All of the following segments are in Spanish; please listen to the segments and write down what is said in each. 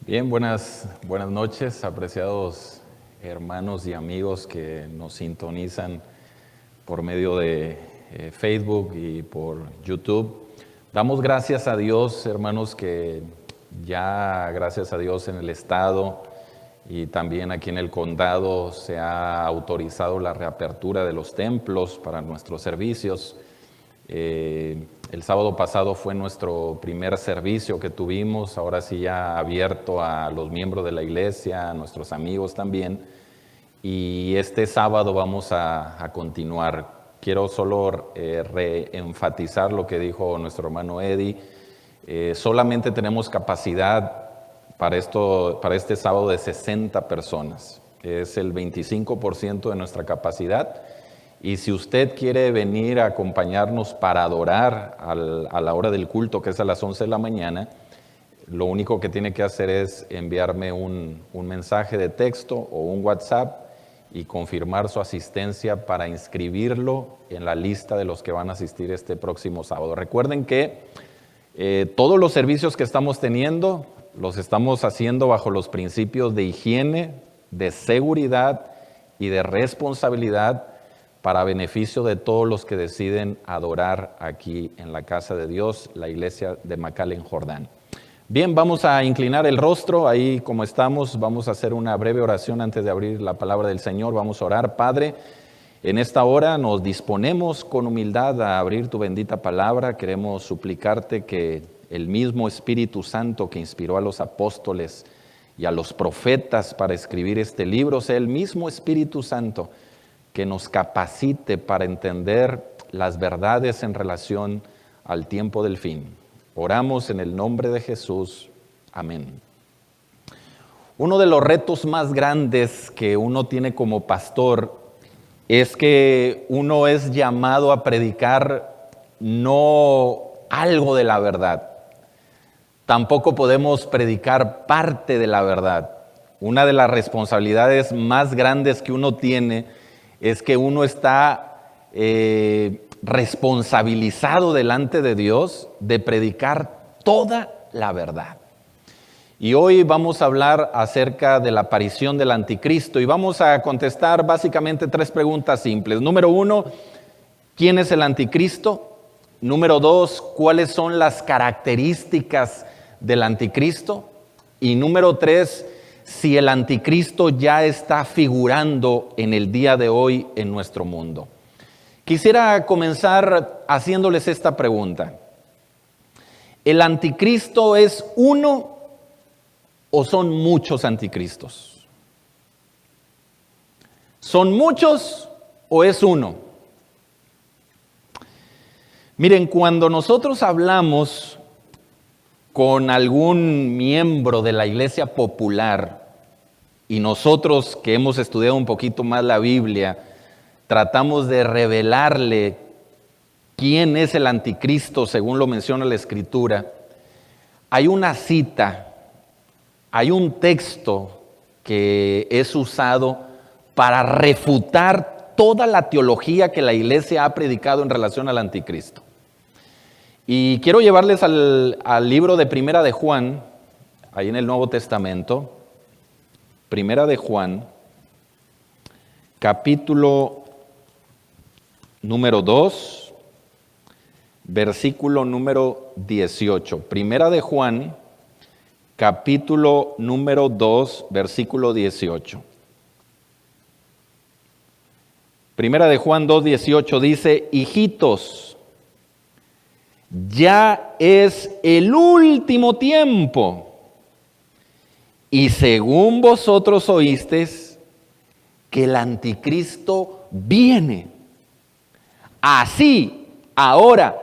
Bien, buenas noches, apreciados hermanos y amigos que nos sintonizan por medio de Facebook y por YouTube. Damos gracias a Dios, hermanos, que ya, gracias a Dios, en el estado y también aquí en el condado se ha autorizado la reapertura de los templos para nuestros servicios. El sábado pasado fue nuestro primer servicio que tuvimos, ahora sí ya abierto a los miembros de la iglesia, a nuestros amigos también. Y este sábado vamos a continuar. Quiero solo reenfatizar lo que dijo nuestro hermano Eddie. Solamente tenemos capacidad para este sábado de 60 personas. Es el 25% de nuestra capacidad. Y si usted quiere venir a acompañarnos para adorar a la hora del culto, que es a las 11 de la mañana, lo único que tiene que hacer es enviarme un mensaje de texto o un WhatsApp y confirmar su asistencia para inscribirlo en la lista de los que van a asistir este próximo sábado. Recuerden que todos los servicios que estamos teniendo los estamos haciendo bajo los principios de higiene, de seguridad y de responsabilidad para beneficio de todos los que deciden adorar aquí en la casa de Dios, la iglesia de McAllen, Jordán. Bien, vamos a inclinar el rostro, ahí como estamos, vamos a hacer una breve oración antes de abrir la palabra del Señor. Vamos a orar. Padre, en esta hora nos disponemos con humildad a abrir tu bendita palabra. Queremos suplicarte que el mismo Espíritu Santo que inspiró a los apóstoles y a los profetas para escribir este libro, sea el mismo Espíritu Santo que nos capacite para entender las verdades en relación al tiempo del fin. Oramos en el nombre de Jesús. Amén. Uno de los retos más grandes que uno tiene como pastor es que uno es llamado a predicar no algo de la verdad. Tampoco podemos predicar parte de la verdad. Una de las responsabilidades más grandes que uno tiene es que uno está responsabilizado delante de Dios de predicar toda la verdad. Y hoy vamos a hablar acerca de la aparición del anticristo y vamos a contestar básicamente 3 preguntas simples. Número 1, ¿quién es el anticristo? Número 2, ¿cuáles son las características del anticristo? Y número 3, si el anticristo ya está figurando en el día de hoy en nuestro mundo. Quisiera comenzar haciéndoles esta pregunta. ¿El anticristo es uno o son muchos anticristos? ¿Son muchos o es uno? Miren, cuando nosotros hablamos con algún miembro de la iglesia popular y nosotros que hemos estudiado un poquito más la Biblia, tratamos de revelarle quién es el anticristo según lo menciona la Escritura, hay una cita, hay un texto que es usado para refutar toda la teología que la iglesia ha predicado en relación al anticristo. Y quiero llevarles al libro de Primera de Juan, ahí en el Nuevo Testamento, Primera de Juan, capítulo número 2, versículo número 18. Primera de Juan, capítulo número 2, versículo 18. Primera de Juan 2, 18 dice: hijitos, ya es el último tiempo, y según vosotros oísteis que el anticristo viene. Así, ahora,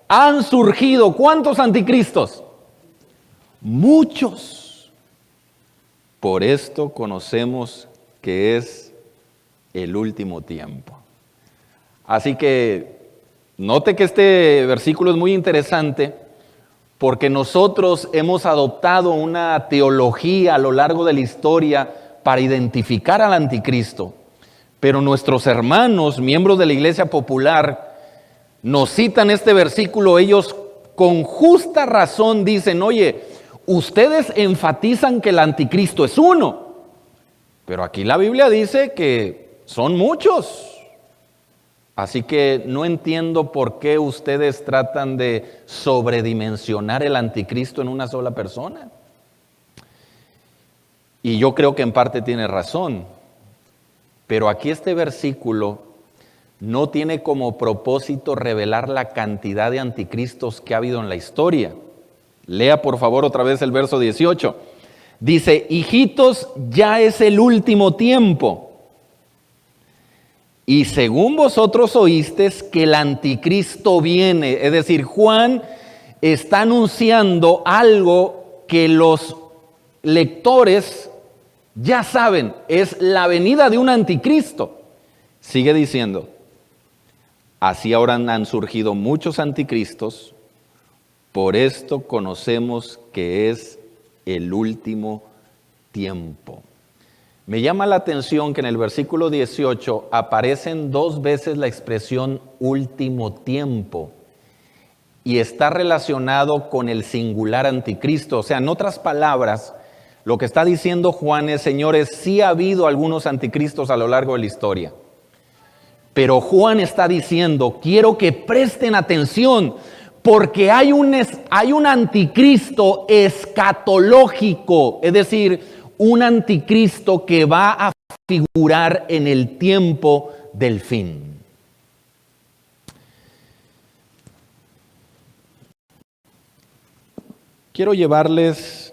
han surgido, ¿cuántos anticristos? Muchos. Por esto conocemos que es el último tiempo. Así que note que este versículo es muy interesante porque nosotros hemos adoptado una teología a lo largo de la historia para identificar al anticristo. Pero nuestros hermanos, miembros de la iglesia popular, nos citan este versículo. Ellos con justa razón dicen: oye, Ustedes enfatizan que el anticristo es uno, pero aquí la Biblia dice que son muchos. Así que no entiendo por qué ustedes tratan de sobredimensionar el anticristo en una sola persona. Y yo creo que en parte tiene razón, pero aquí este versículo no tiene como propósito revelar la cantidad de anticristos que ha habido en la historia. Lea por favor otra vez el verso 18. Dice, hijitos, ya es el último tiempo. Y según vosotros oísteis que el anticristo viene. Es decir, Juan está anunciando algo que los lectores ya saben. Es la venida de un anticristo. Sigue diciendo, así ahora han surgido muchos anticristos. Por esto conocemos que es el último tiempo. Me llama la atención que en el versículo 18 aparecen 2 veces la expresión último tiempo y está relacionado con el singular anticristo. O sea, en otras palabras, lo que está diciendo Juan es, señores, sí ha habido algunos anticristos a lo largo de la historia. Pero Juan está diciendo, quiero que presten atención, porque hay un anticristo escatológico, es decir, un anticristo que va a figurar en el tiempo del fin. Quiero llevarles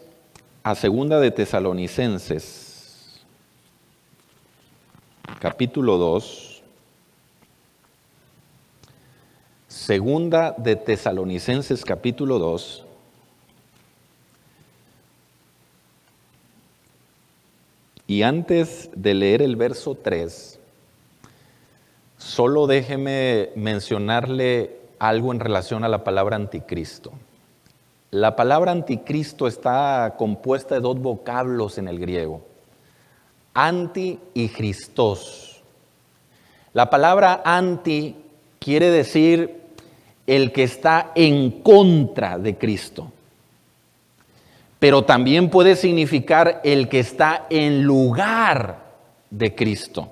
a 2 de Tesalonicenses, capítulo 2. 2 de Tesalonicenses, capítulo 2. Y antes de leer el verso 3, solo déjeme mencionarle algo en relación a la palabra anticristo. La palabra anticristo está compuesta de 2 vocablos en el griego, anti y Christos. La palabra anti quiere decir el que está en contra de Cristo. Pero también puede significar el que está en lugar de Cristo.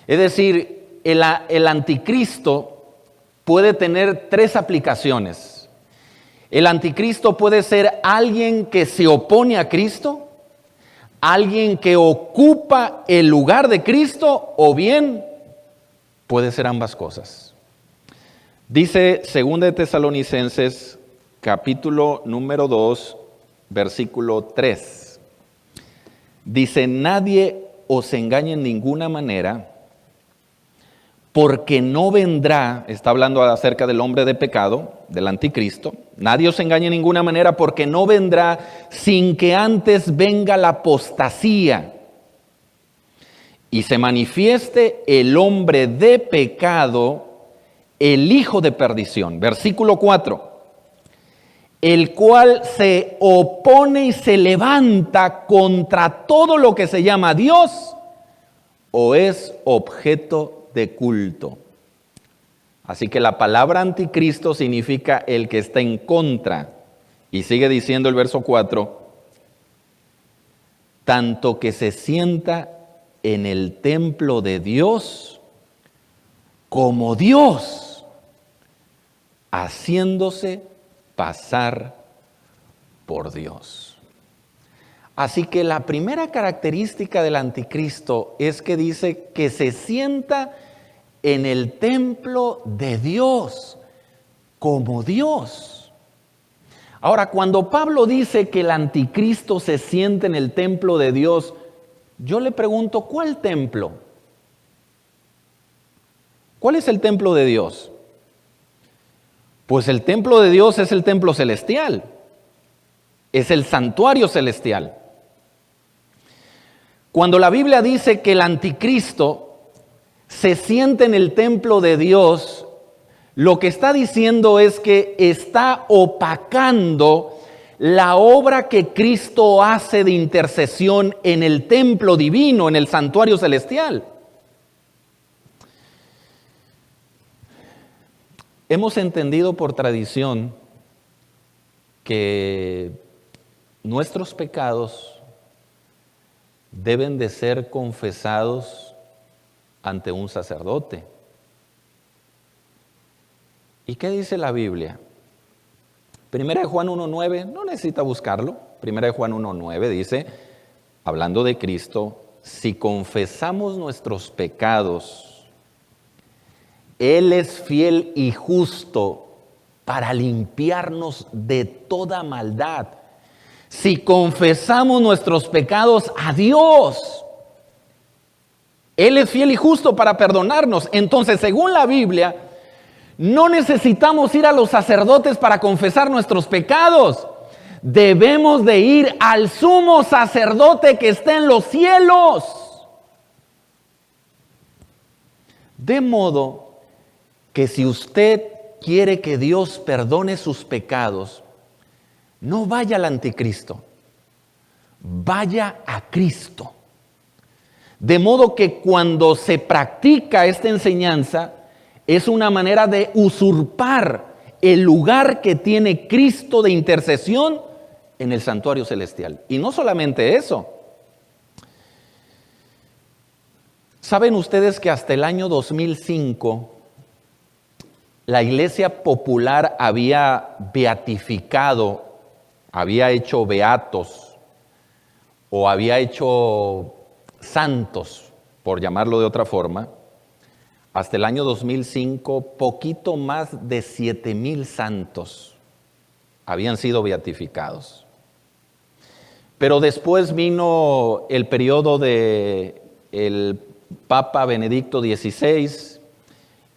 Es decir, el anticristo puede tener 3 aplicaciones. El anticristo puede ser alguien que se opone a Cristo, alguien que ocupa el lugar de Cristo, o bien puede ser ambas cosas. Dice 2 de Tesalonicenses, capítulo número 2, versículo 3. Dice, nadie os engañe en ninguna manera, porque no vendrá, está hablando acerca del hombre de pecado, del anticristo, nadie os engañe en ninguna manera, porque no vendrá sin que antes venga la apostasía y se manifieste el hombre de pecado, el hijo de perdición. Versículo 4. El cual se opone y se levanta contra todo lo que se llama Dios o es objeto de culto. Así que la palabra anticristo significa el que está en contra. Y sigue diciendo el verso 4, tanto que se sienta en el templo de Dios como Dios, haciéndose pasar por Dios. Así que la primera característica del anticristo es que dice que se sienta en el templo de Dios, como Dios. Ahora, cuando Pablo dice que el anticristo se sienta en el templo de Dios, yo le pregunto, ¿cuál templo? ¿Cuál es el templo de Dios? Pues el templo de Dios es el templo celestial, es el santuario celestial. Cuando la Biblia dice que el anticristo se siente en el templo de Dios, lo que está diciendo es que está opacando la obra que Cristo hace de intercesión en el templo divino, en el santuario celestial. Hemos entendido por tradición que nuestros pecados deben de ser confesados ante un sacerdote. ¿Y qué dice la Biblia? Primera de Juan 1:9, no necesita buscarlo. Primera de Juan 1:9 dice, hablando de Cristo, si confesamos nuestros pecados, Él es fiel y justo para limpiarnos de toda maldad. Si confesamos nuestros pecados a Dios, Él es fiel y justo para perdonarnos. Entonces, según la Biblia, no necesitamos ir a los sacerdotes para confesar nuestros pecados. Debemos de ir al sumo sacerdote que está en los cielos. De modo que si usted quiere que Dios perdone sus pecados, no vaya al anticristo, vaya a Cristo. De modo que cuando se practica esta enseñanza, es una manera de usurpar el lugar que tiene Cristo de intercesión en el santuario celestial. Y no solamente eso. ¿Saben ustedes que hasta el año 2005 la Iglesia Popular había beatificado, había hecho beatos o había hecho santos, por llamarlo de otra forma? Hasta el año 2005, poquito más de 7,000 santos habían sido beatificados. Pero después vino el periodo de el Papa Benedicto XVI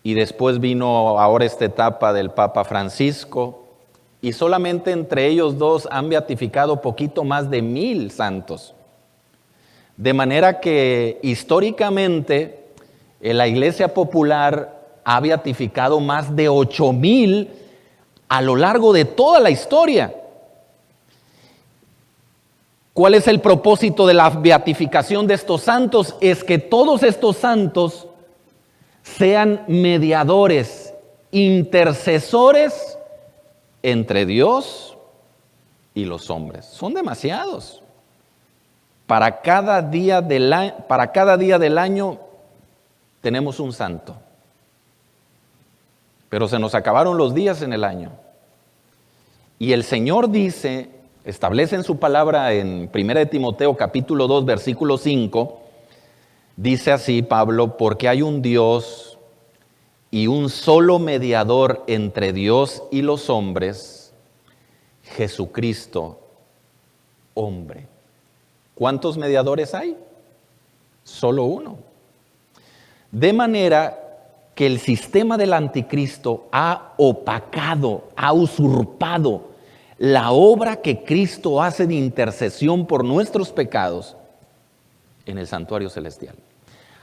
y después vino ahora esta etapa del Papa Francisco, y solamente entre ellos dos han beatificado poquito más de 1,000 santos. De manera que históricamente la Iglesia Popular ha beatificado más de 8,000 a lo largo de toda la historia. ¿Cuál es el propósito de la beatificación de estos santos? Es que todos estos santos sean mediadores, intercesores entre Dios y los hombres. Son demasiados. Para cada día del año tenemos un santo. Pero se nos acabaron los días en el año. Y el Señor dice, establece en su palabra en 1 de Timoteo capítulo 2, versículo 5, dice así Pablo, porque hay un Dios y un solo mediador entre Dios y los hombres, Jesucristo, hombre. ¿Cuántos mediadores hay? Solo uno. De manera que el sistema del anticristo ha opacado, ha usurpado la obra que Cristo hace de intercesión por nuestros pecados en el santuario celestial.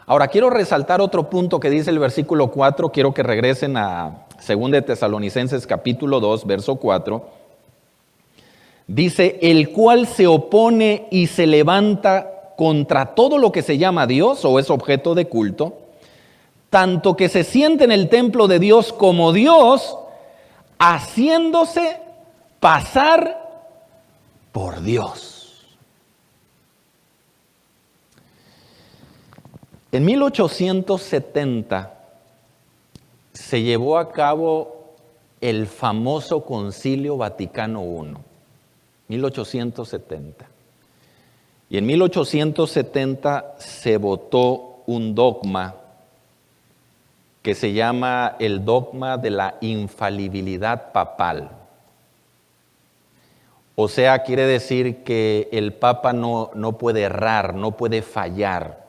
Ahora, quiero resaltar otro punto que dice el versículo 4. Quiero que regresen a 2 de Tesalonicenses capítulo 2, verso 4. Dice, el cual se opone y se levanta contra todo lo que se llama Dios o es objeto de culto, tanto que se siente en el templo de Dios como Dios, haciéndose pasar por Dios. En 1870 se llevó a cabo el famoso Concilio Vaticano I, 1870. Y en 1870 se votó un dogma que se llama el dogma de la infalibilidad papal. O sea, quiere decir que el Papa no puede errar, no puede fallar.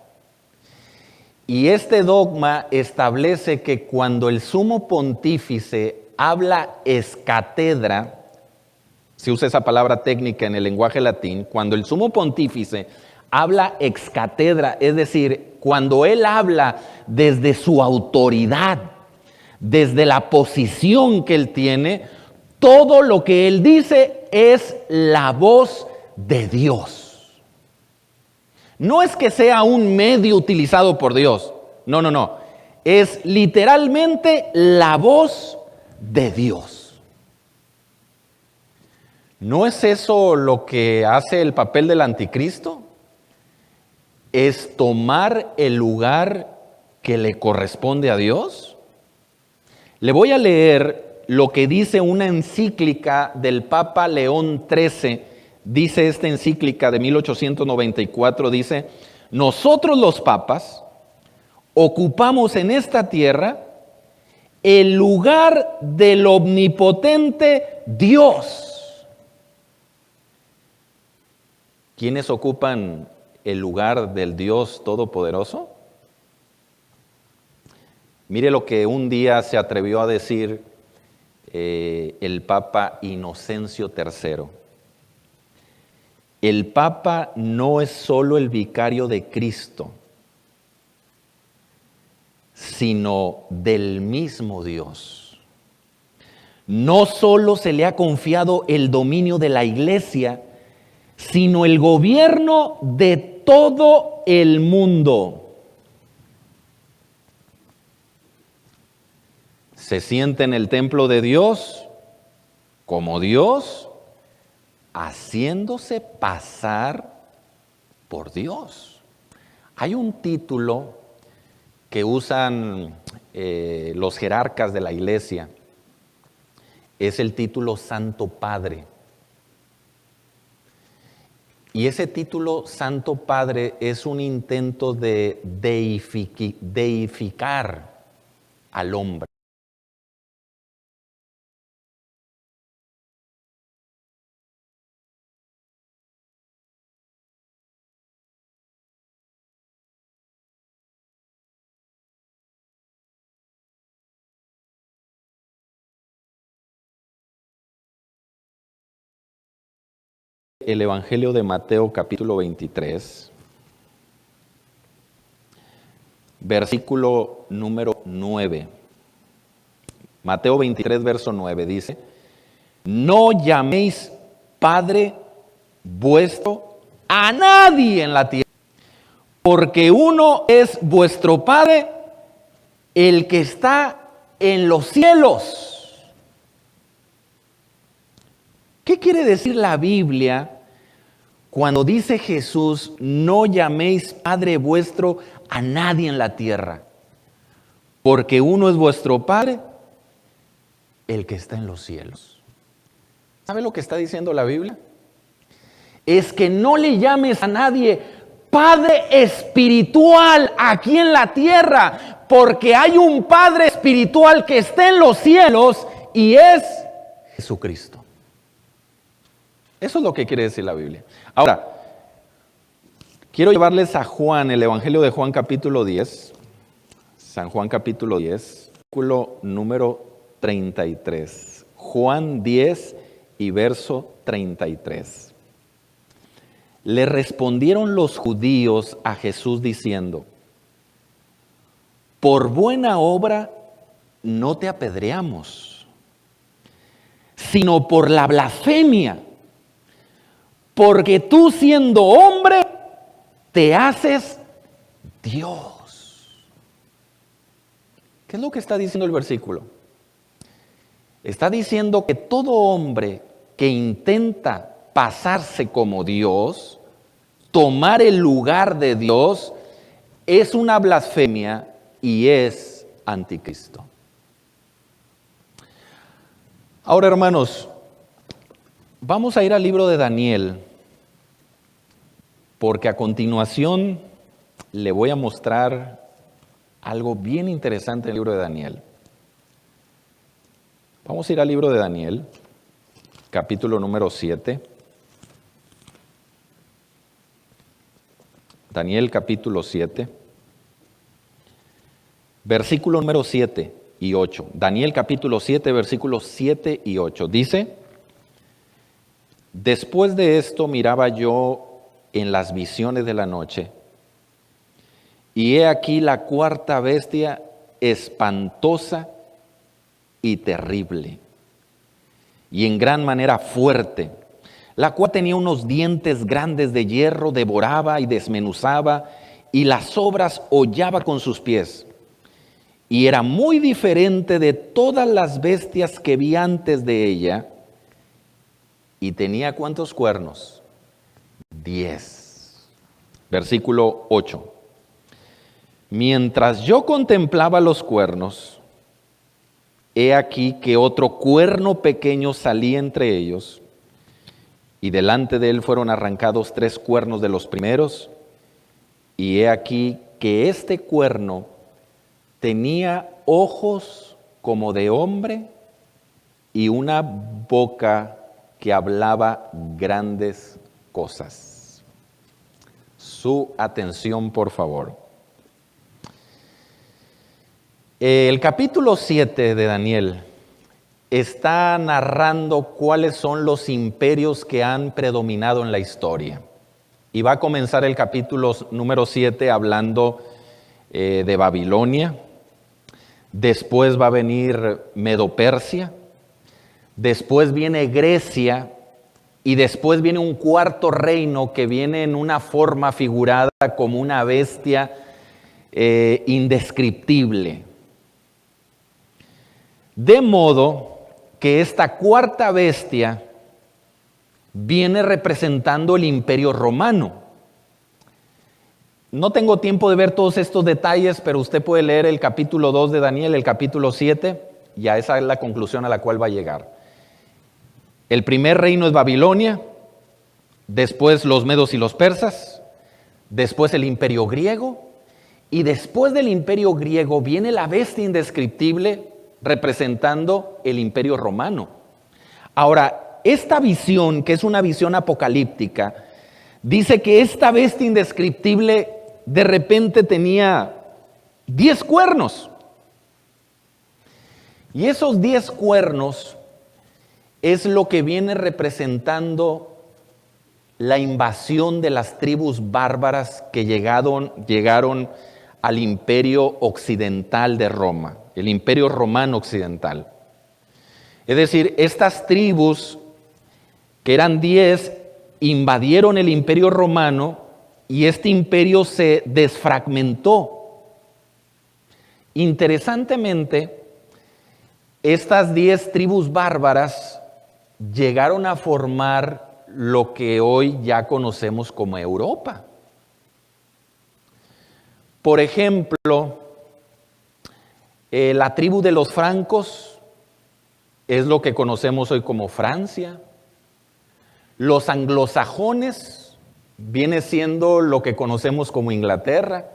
Y este dogma establece que cuando el sumo pontífice habla ex cátedra, se usa esa palabra técnica en el lenguaje latín, cuando el sumo pontífice habla ex cátedra, es decir, cuando él habla desde su autoridad, desde la posición que él tiene, todo lo que él dice es la voz de Dios. No es que sea un medio utilizado por Dios, no. Es literalmente la voz de Dios. ¿No es eso lo que hace el papel del anticristo? Es tomar el lugar que le corresponde a Dios. Le voy a leer lo que dice una encíclica del Papa León XIII. Dice esta encíclica de 1894, dice: nosotros los papas ocupamos en esta tierra el lugar del omnipotente Dios. ¿Quiénes ocupan el lugar del Dios Todopoderoso? Mire lo que un día se atrevió a decir el Papa Inocencio III. El Papa no es solo el vicario de Cristo, sino del mismo Dios. No solo se le ha confiado el dominio de la Iglesia, sino el gobierno de todo el mundo. Se siente en el templo de Dios como Dios, haciéndose pasar por Dios. Hay un título que usan los jerarcas de la Iglesia, es el título Santo Padre. Y ese título Santo Padre es un intento de deificar al hombre. El Evangelio de Mateo capítulo 23, versículo número 9. Mateo 23, verso 9 dice: no llaméis Padre vuestro a nadie en la tierra, porque uno es vuestro Padre, el que está en los cielos. ¿Qué quiere decir la Biblia cuando dice Jesús, no llaméis Padre vuestro a nadie en la tierra? Porque uno es vuestro Padre, el que está en los cielos. ¿Sabe lo que está diciendo la Biblia? Es que no le llames a nadie Padre espiritual aquí en la tierra, porque hay un Padre espiritual que está en los cielos y es Jesucristo. Eso es lo que quiere decir la Biblia. Ahora, quiero llevarles a Juan, el Evangelio de Juan capítulo 10, San Juan capítulo 10, versículo número 33. Juan 10 y verso 33. Le respondieron los judíos a Jesús diciendo: por buena obra no te apedreamos, sino por la blasfemia, porque tú siendo hombre te haces Dios. ¿Qué es lo que está diciendo el versículo? Está diciendo que todo hombre que intenta pasarse como Dios, tomar el lugar de Dios, es una blasfemia y es anticristo. Ahora, hermanos, vamos a ir al libro de Daniel, porque a continuación le voy a mostrar algo bien interesante en el libro de Daniel. Vamos a ir al libro de Daniel, capítulo número 7. Daniel capítulo 7, versículo número 7 y 8. Daniel capítulo 7, versículos 7 y 8. Dice: después de esto miraba yo en las visiones de la noche, y he aquí la cuarta bestia, espantosa y terrible, y en gran manera fuerte, la cual tenía unos dientes grandes de hierro, devoraba y desmenuzaba, y las sobras hollaba con sus pies. Y era muy diferente de todas las bestias que vi antes de ella, ¿Y tenía cuántos cuernos? 10. Versículo 8. Mientras yo contemplaba los cuernos, he aquí que otro cuerno pequeño salía entre ellos, y delante de él fueron arrancados 3 cuernos de los primeros, y he aquí que este cuerno tenía ojos como de hombre y una boca que hablaba grandes cosas. Su atención, por favor. El capítulo 7 de Daniel está narrando cuáles son los imperios que han predominado en la historia. Y va a comenzar el capítulo número 7 hablando de Babilonia. Después va a venir Medo-Persia. Después viene Grecia. Y después viene un cuarto reino que viene en una forma figurada como una bestia indescriptible. De modo que esta cuarta bestia viene representando el Imperio Romano. No tengo tiempo de ver todos estos detalles, pero usted puede leer el capítulo 2 de Daniel, el capítulo 7, y esa es la conclusión a la cual va a llegar. El primer reino es Babilonia, después los medos y los persas, después el Imperio griego, y después del Imperio griego viene la bestia indescriptible representando el Imperio Romano. Ahora, esta visión, que es una visión apocalíptica, dice que esta bestia indescriptible de repente tenía 10 cuernos. Y esos 10 cuernos es lo que viene representando la invasión de las tribus bárbaras que llegaron al imperio occidental de Roma, el imperio romano occidental. Es decir, estas tribus, que eran 10, invadieron el imperio romano y este imperio se desfragmentó. Interesantemente, estas 10 tribus bárbaras llegaron a formar lo que hoy ya conocemos como Europa. Por ejemplo, la tribu de los francos es lo que conocemos hoy como Francia. Los anglosajones viene siendo lo que conocemos como Inglaterra.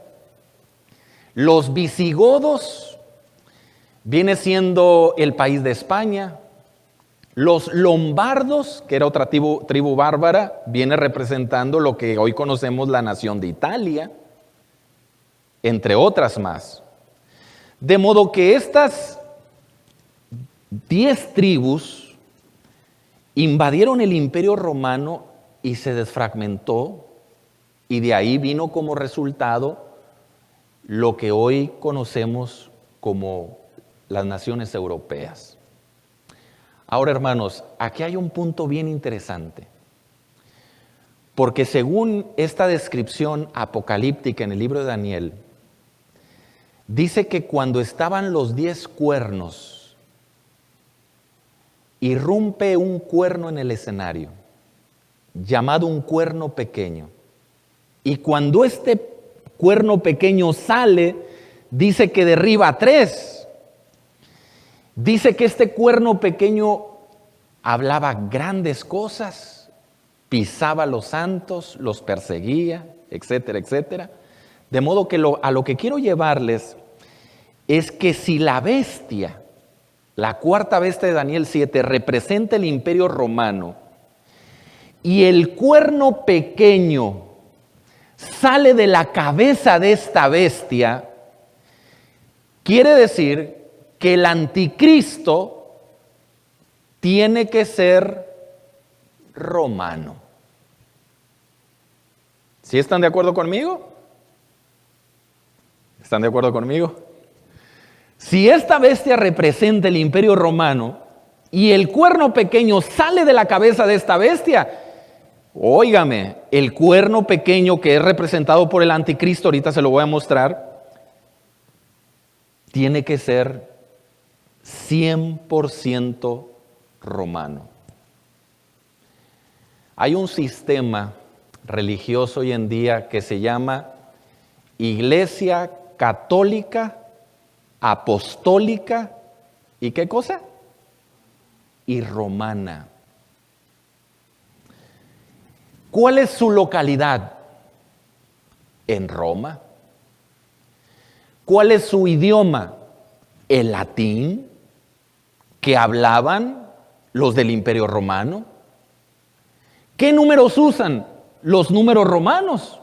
Los visigodos viene siendo el país de España. Los lombardos, que era otra tribu bárbara, viene representando lo que hoy conocemos la nación de Italia, entre otras más. De modo que estas 10 tribus invadieron el imperio romano y se desfragmentó, y de ahí vino como resultado lo que hoy conocemos como las naciones europeas. Ahora, hermanos, aquí hay un punto bien interesante, porque según esta descripción apocalíptica en el libro de Daniel, dice que cuando estaban los 10 cuernos, irrumpe un cuerno en el escenario, llamado un cuerno pequeño. Y cuando este cuerno pequeño sale, dice que derriba a 3. Dice que este cuerno pequeño hablaba grandes cosas, pisaba a los santos, los perseguía, etcétera, etcétera. De modo que a lo que quiero llevarles es que si la bestia, la cuarta bestia de Daniel 7, representa el imperio romano y el cuerno pequeño sale de la cabeza de esta bestia, quiere decir que el anticristo tiene que ser romano. ¿Sí están de acuerdo conmigo? ¿Están de acuerdo conmigo? Si esta bestia representa el imperio romano y el cuerno pequeño sale de la cabeza de esta bestia, óigame, el cuerno pequeño que es representado por el anticristo, ahorita se lo voy a mostrar, tiene que ser 100% romano. Hay un sistema religioso hoy en día que se llama Iglesia Católica, Apostólica, ¿y qué cosa? Y Romana. ¿Cuál es su localidad? En Roma. ¿Cuál es su idioma? El latín, que hablaban los del Imperio Romano. ¿Qué números usan? Los números romanos.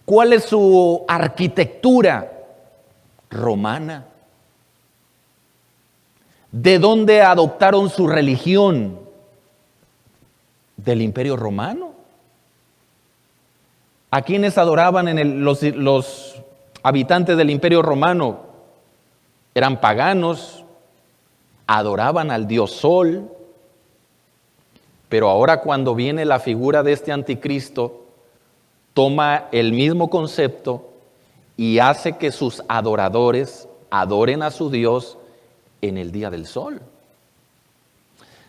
¿Cuál es su arquitectura? Romana. ¿De dónde adoptaron su religión? Del Imperio Romano. ¿A quiénes adoraban los habitantes del Imperio Romano? Eran paganos, adoraban al dios Sol. Pero ahora cuando viene la figura de este anticristo, toma el mismo concepto y hace que sus adoradores adoren a su Dios en el día del sol.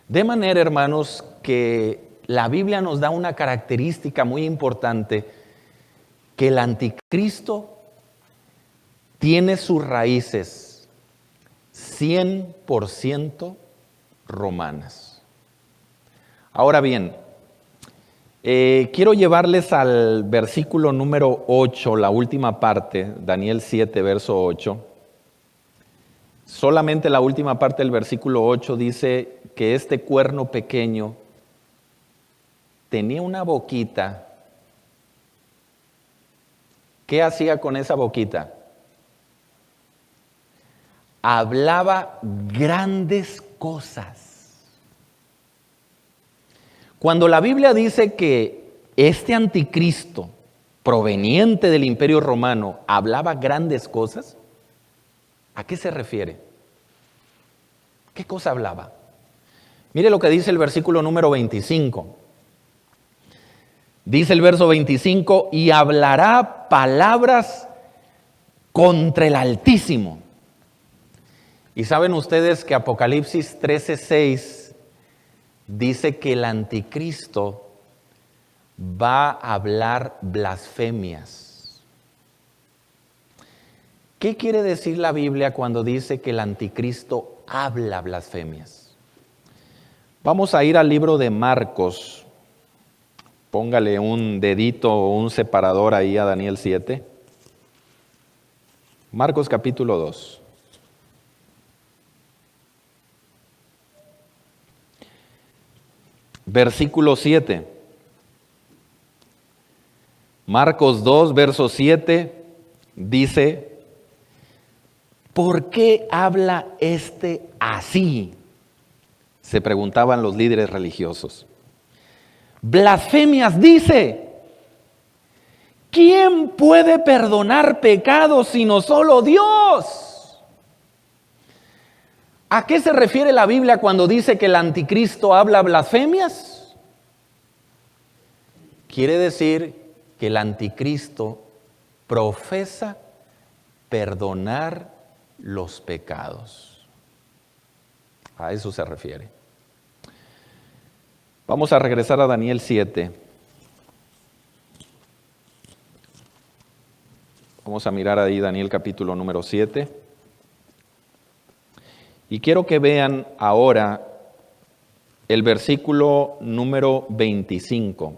De manera, hermanos, que la Biblia nos da una característica muy importante, que el anticristo tiene sus raíces 100% romanas. Ahora bien, quiero llevarles al versículo número 8, la última parte, Daniel 7, verso 8. Solamente la última parte del versículo 8 dice que este cuerno pequeño tenía una boquita. ¿Qué hacía con esa boquita? Hablaba grandes cosas. Cuando la Biblia dice que este anticristo proveniente del Imperio Romano hablaba grandes cosas, ¿a qué se refiere? ¿Qué cosa hablaba? Mire lo que dice el versículo número 25. Dice el verso 25, y hablará palabras contra el Altísimo. Y saben ustedes que Apocalipsis 13:6 dice que el anticristo va a hablar blasfemias. ¿Qué quiere decir la Biblia cuando dice que el anticristo habla blasfemias? Vamos a ir al libro de Marcos. Póngale un dedito o un separador ahí a Daniel 7. Marcos capítulo 2. Versículo 7. Marcos 2, verso 7 dice: ¿por qué habla este así?, se preguntaban los líderes religiosos. Blasfemias dice. ¿Quién puede perdonar pecados sino solo Dios? ¿A qué se refiere la Biblia cuando dice que el anticristo habla blasfemias? Quiere decir que el anticristo profesa perdonar los pecados. A eso se refiere. Vamos a regresar a Daniel 7. Vamos a mirar ahí Daniel capítulo número 7. Y quiero que vean ahora el versículo número 25.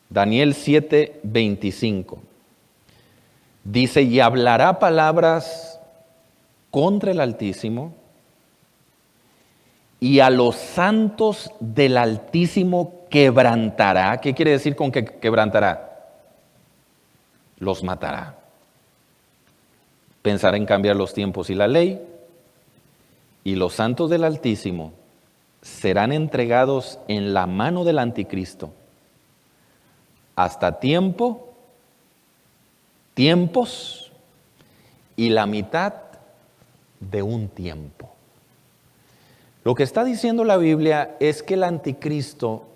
Daniel 7, 25. Dice, y hablará palabras contra el Altísimo, y a los santos del Altísimo quebrantará. ¿Qué quiere decir con que quebrantará? Los matará. Pensará en cambiar los tiempos y la ley, y los santos del Altísimo serán entregados en la mano del anticristo hasta tiempos y la mitad de un tiempo. Lo que está diciendo la Biblia es que el anticristo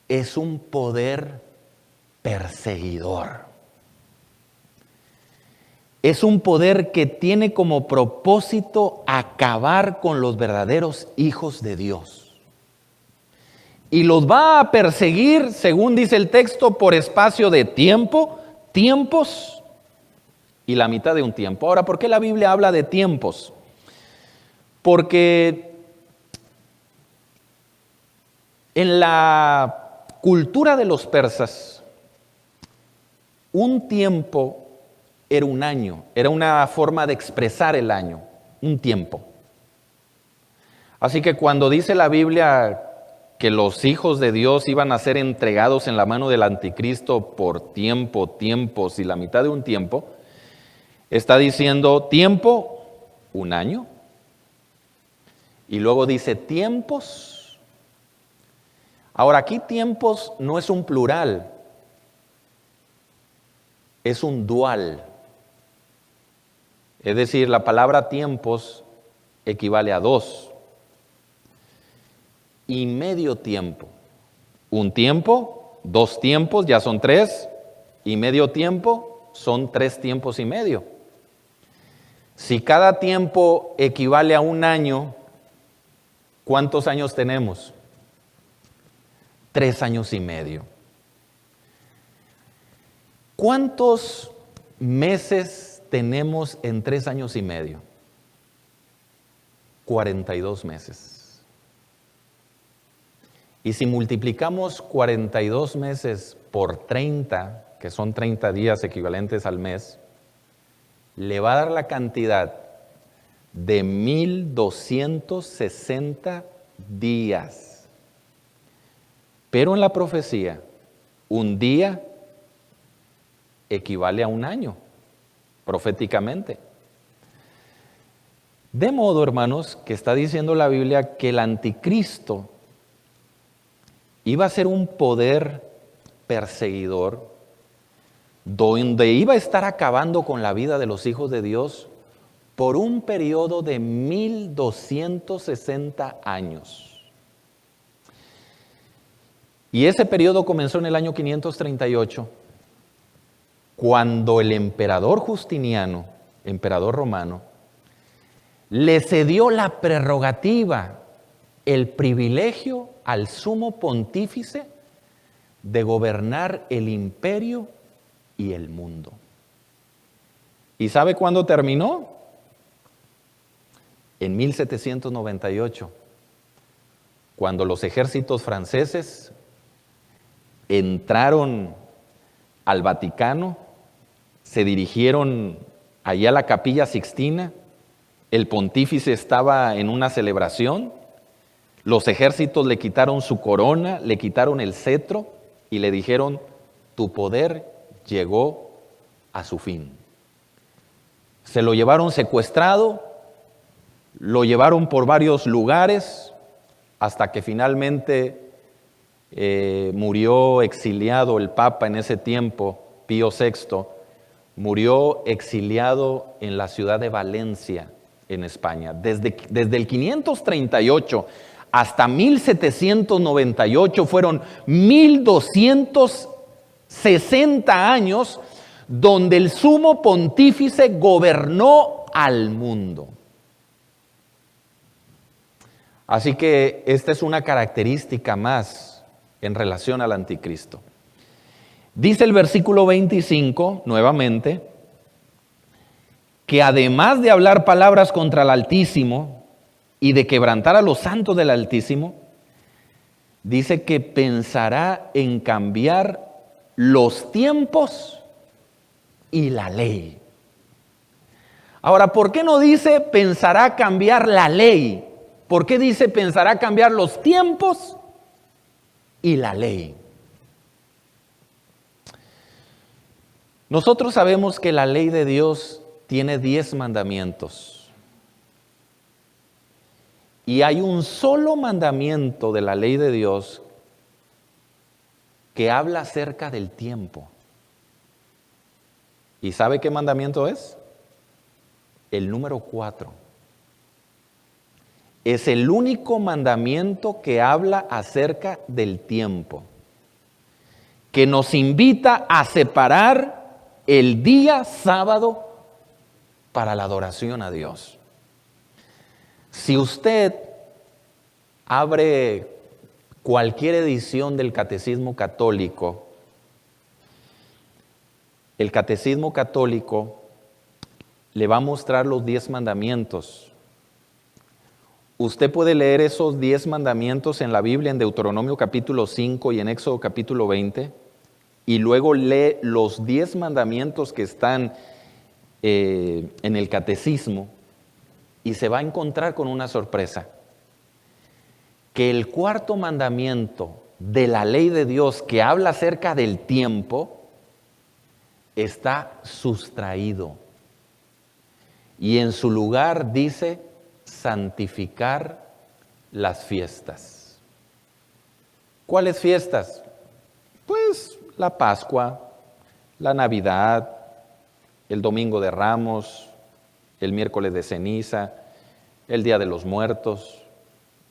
es un poder perseguidor. Es un poder que tiene como propósito acabar con los verdaderos hijos de Dios. y los va a perseguir, según dice el texto, por espacio de tiempo, tiempos y la mitad de un tiempo. Ahora, ¿por qué la Biblia habla de tiempos? Porque en la cultura de los persas, un tiempo era un año, era una forma de expresar el año, un tiempo. Así que cuando dice la Biblia que los hijos de Dios iban a ser entregados en la mano del anticristo por tiempo, tiempos y la mitad de un tiempo, está diciendo tiempo, un año, y luego dice tiempos. Ahora aquí tiempos no es un plural, es un dual. Es decir, la palabra tiempos equivale a dos. Y medio tiempo. Un tiempo, dos tiempos, ya son tres. Y medio tiempo son 3 tiempos y medio. Si cada tiempo equivale a un año, ¿cuántos años tenemos? 3 años y medio. ¿Cuántos meses tenemos en 3 años y medio? 42 meses. Y si multiplicamos 42 meses por 30, que son 30 días equivalentes al mes, le va a dar la cantidad de 1260 días. Pero en la profecía, un día equivale a un año, proféticamente. De modo, hermanos, que está diciendo la Biblia que el anticristo iba a ser un poder perseguidor, donde iba a estar acabando con la vida de los hijos de Dios por un periodo de 1260 años. Y ese periodo comenzó en el año 538, cuando el emperador Justiniano, emperador romano, le cedió la prerrogativa, el privilegio al sumo pontífice de gobernar el imperio y el mundo. ¿Y sabe cuándo terminó? En 1798, cuando los ejércitos franceses entraron al Vaticano, se dirigieron allá a la Capilla Sixtina, el pontífice estaba en una celebración, los ejércitos le quitaron su corona, le quitaron el cetro y le dijeron: tu poder llegó a su fin. Se lo llevaron secuestrado, lo llevaron por varios lugares hasta que finalmente murió exiliado el Papa en ese tiempo, Pío VI, murió exiliado en la ciudad de Valencia, en España. Desde el 538 hasta 1798 fueron 1260 años donde el sumo pontífice gobernó al mundo. Así que esta es una característica más en relación al anticristo. Dice el versículo 25, nuevamente, que además de hablar palabras contra el Altísimo y de quebrantar a los santos del Altísimo, dice que pensará en cambiar los tiempos y la ley. Ahora, ¿por qué no dice pensará cambiar la ley? ¿Por qué dice pensará cambiar los tiempos y la ley? Nosotros sabemos que la ley de Dios tiene 10 mandamientos. Y hay un solo mandamiento de la ley de Dios que habla acerca del tiempo. ¿Y sabe qué mandamiento es? El número 4. Es el único mandamiento que habla acerca del tiempo, que nos invita a separar el día sábado para la adoración a Dios. Si usted abre cualquier edición del Catecismo Católico, el Catecismo Católico le va a mostrar los 10 mandamientos. Usted puede leer esos 10 mandamientos en la Biblia, en Deuteronomio capítulo 5 y en Éxodo capítulo 20, y luego lee los 10 mandamientos que están en el Catecismo, y se va a encontrar con una sorpresa. Que el cuarto mandamiento de la ley de Dios, que habla acerca del tiempo, está sustraído. Y en su lugar dice santificar las fiestas. ¿Cuáles fiestas? Pues la Pascua, la Navidad, el Domingo de Ramos, el miércoles de ceniza, el Día de los Muertos.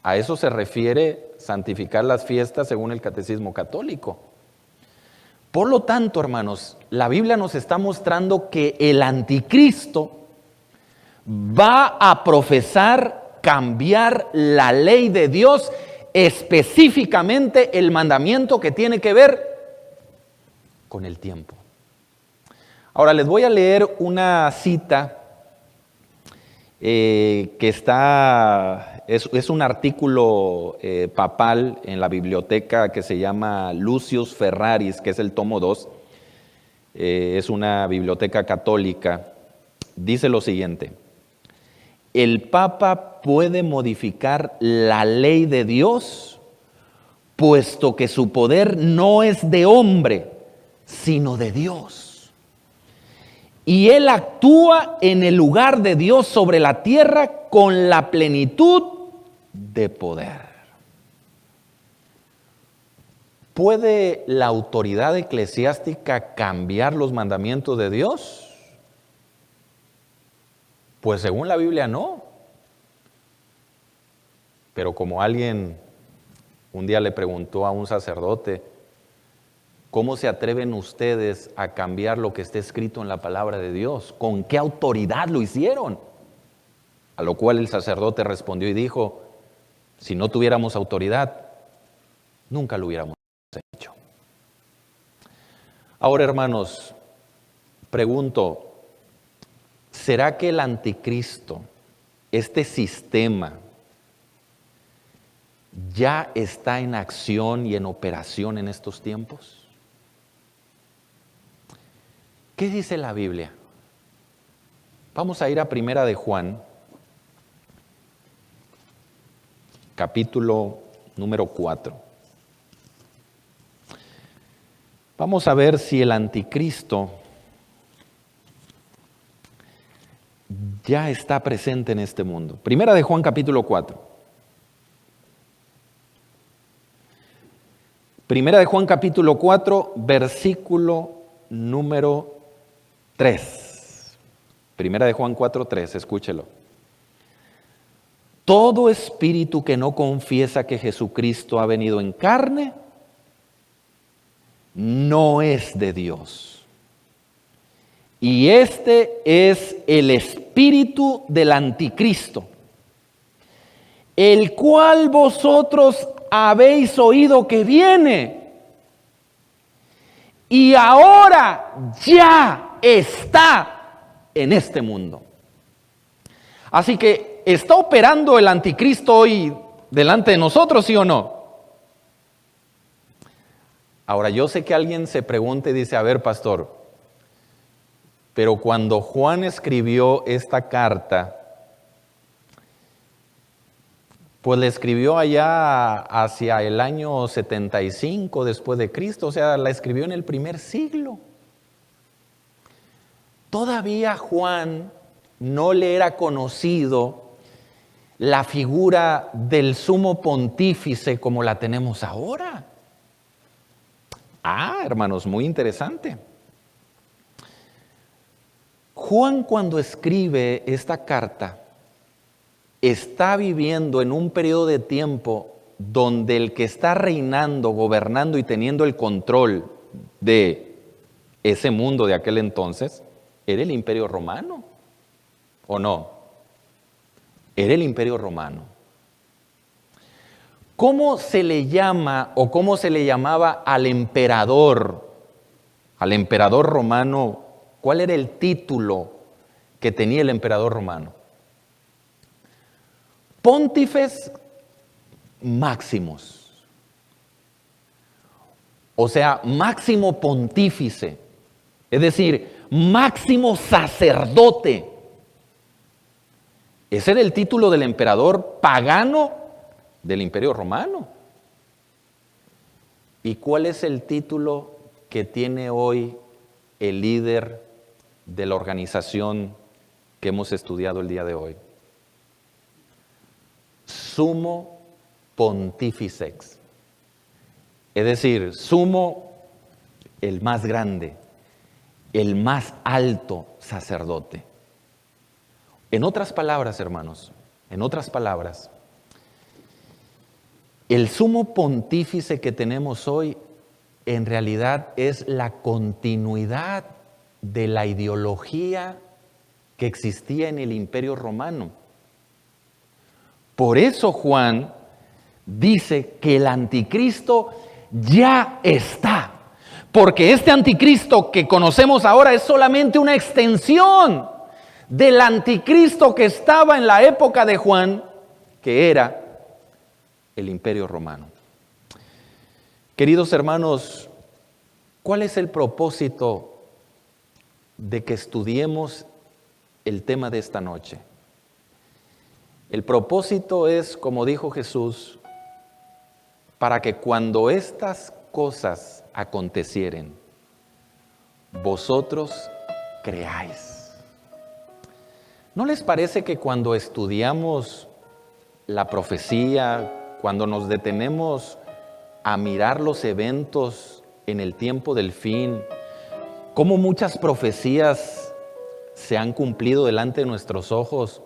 A eso se refiere santificar las fiestas según el Catecismo Católico. Por lo tanto, hermanos, la Biblia nos está mostrando que el anticristo va a profesar cambiar la ley de Dios, específicamente el mandamiento que tiene que ver con el tiempo. Ahora les voy a leer una cita que es un artículo papal en la biblioteca que se llama Lucius Ferraris, que es el tomo 2, es una biblioteca católica. Dice lo siguiente: el Papa puede modificar la ley de Dios, puesto que su poder no es de hombre, sino de Dios. Y Él actúa en el lugar de Dios sobre la tierra con la plenitud de poder. ¿Puede la autoridad eclesiástica cambiar los mandamientos de Dios? Pues según la Biblia no. Pero como alguien un día le preguntó a un sacerdote, ¿cómo se atreven ustedes a cambiar lo que está escrito en la palabra de Dios? ¿Con qué autoridad lo hicieron? A lo cual el sacerdote respondió y dijo: si no tuviéramos autoridad, nunca lo hubiéramos hecho. Ahora, hermanos, pregunto, ¿será que el anticristo, este sistema, ya está en acción y en operación en estos tiempos? ¿Qué dice la Biblia? Vamos a ir a Primera de Juan, capítulo número 4. Vamos a ver si el anticristo ya está presente en este mundo. Primera de Juan, capítulo 4. Primera de Juan, capítulo 4, versículo número 3. Primera de Juan 4:3, escúchelo. Todo espíritu que no confiesa que Jesucristo ha venido en carne, no es de Dios. Y este es el espíritu del anticristo, el cual vosotros habéis oído que viene, y ahora ya está en este mundo. Así que, ¿está operando el anticristo hoy delante de nosotros, sí o no? Ahora, yo sé que alguien se pregunta y dice: a ver, pastor, pero cuando Juan escribió esta carta, pues le escribió allá hacia el año 75 después de Cristo, o sea, la escribió en el primer siglo. Todavía Juan no le era conocido la figura del sumo pontífice como la tenemos ahora. Hermanos, muy interesante. Juan, cuando escribe esta carta, está viviendo en un periodo de tiempo donde el que está reinando, gobernando y teniendo el control de ese mundo de aquel entonces era el Imperio Romano, ¿o no? Era el Imperio Romano. ¿Cómo se le llama o cómo se le llamaba al emperador romano? ¿Cuál era el título que tenía el emperador romano? Pontifex Maximus. O sea, máximo pontífice. Es decir, máximo sacerdote. Ese era el título del emperador pagano del Imperio Romano. ¿Y cuál es el título que tiene hoy el líder de la organización que hemos estudiado el día de hoy? Sumo Pontifex. Es decir, sumo, el más grande, el más alto sacerdote. En otras palabras, hermanos, en otras palabras, el sumo pontífice que tenemos hoy en realidad es la continuidad de la ideología que existía en el Imperio Romano. Por eso Juan dice que el anticristo ya está, porque este anticristo que conocemos ahora es solamente una extensión del anticristo que estaba en la época de Juan, que era el Imperio Romano. Queridos hermanos, ¿cuál es el propósito de que estudiemos el tema de esta noche? El propósito es, como dijo Jesús, para que cuando estas cosas acontecieren, vosotros creáis. ¿No les parece que cuando estudiamos la profecía, cuando nos detenemos a mirar los eventos en el tiempo del fin, cómo muchas profecías se han cumplido delante de nuestros ojos,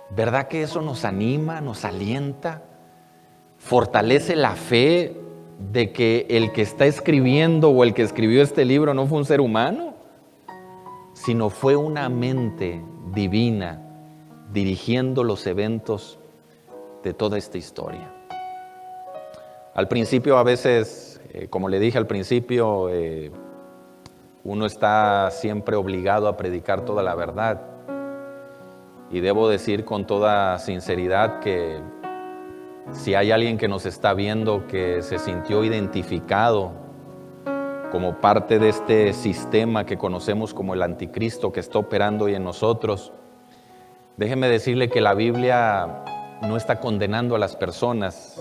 ¿verdad que eso nos anima, nos alienta, fortalece la fe de que el que está escribiendo o el que escribió este libro no fue un ser humano, sino fue una mente divina dirigiendo los eventos de toda esta historia? Al principio, a veces, como le dije al principio, uno está siempre obligado a predicar toda la verdad. Y debo decir con toda sinceridad que si hay alguien que nos está viendo que se sintió identificado como parte de este sistema que conocemos como el anticristo que está operando hoy en nosotros, déjeme decirle que la Biblia no está condenando a las personas.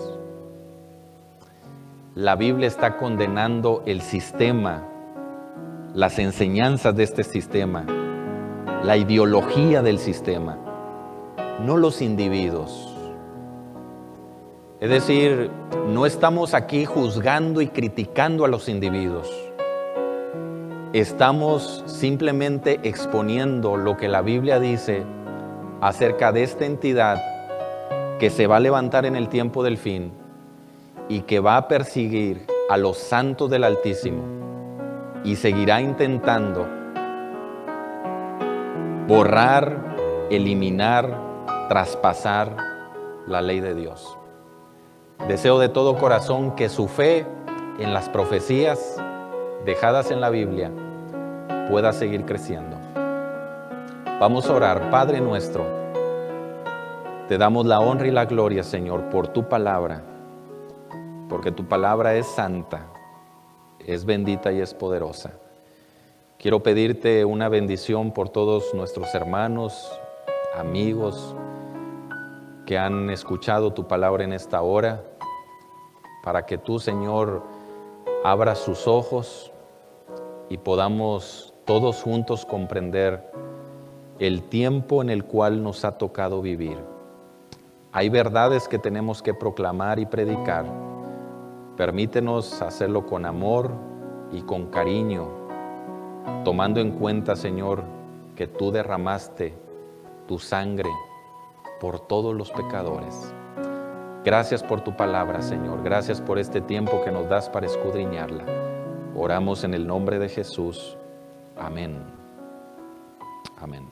La Biblia está condenando el sistema, las enseñanzas de este sistema, la ideología del sistema, no los individuos. Es decir, no estamos aquí juzgando y criticando a los individuos. Estamos simplemente exponiendo lo que la Biblia dice acerca de esta entidad que se va a levantar en el tiempo del fin y que va a perseguir a los santos del Altísimo y seguirá intentando borrar, eliminar, traspasar la ley de Dios. Deseo de todo corazón que su fe en las profecías dejadas en la Biblia pueda seguir creciendo. Vamos a orar. Padre nuestro, te damos la honra y la gloria, Señor, por tu palabra, porque tu palabra es santa, es bendita y es poderosa. Quiero pedirte una bendición por todos nuestros hermanos, amigos que han escuchado tu palabra en esta hora, para que tú, Señor, abras sus ojos y podamos todos juntos comprender el tiempo en el cual nos ha tocado vivir. Hay verdades que tenemos que proclamar y predicar. Permítenos hacerlo con amor y con cariño, tomando en cuenta, Señor, que tú derramaste tu sangre por todos los pecadores. Gracias por tu palabra, Señor. Gracias por este tiempo que nos das para escudriñarla. Oramos en el nombre de Jesús. Amén. Amén.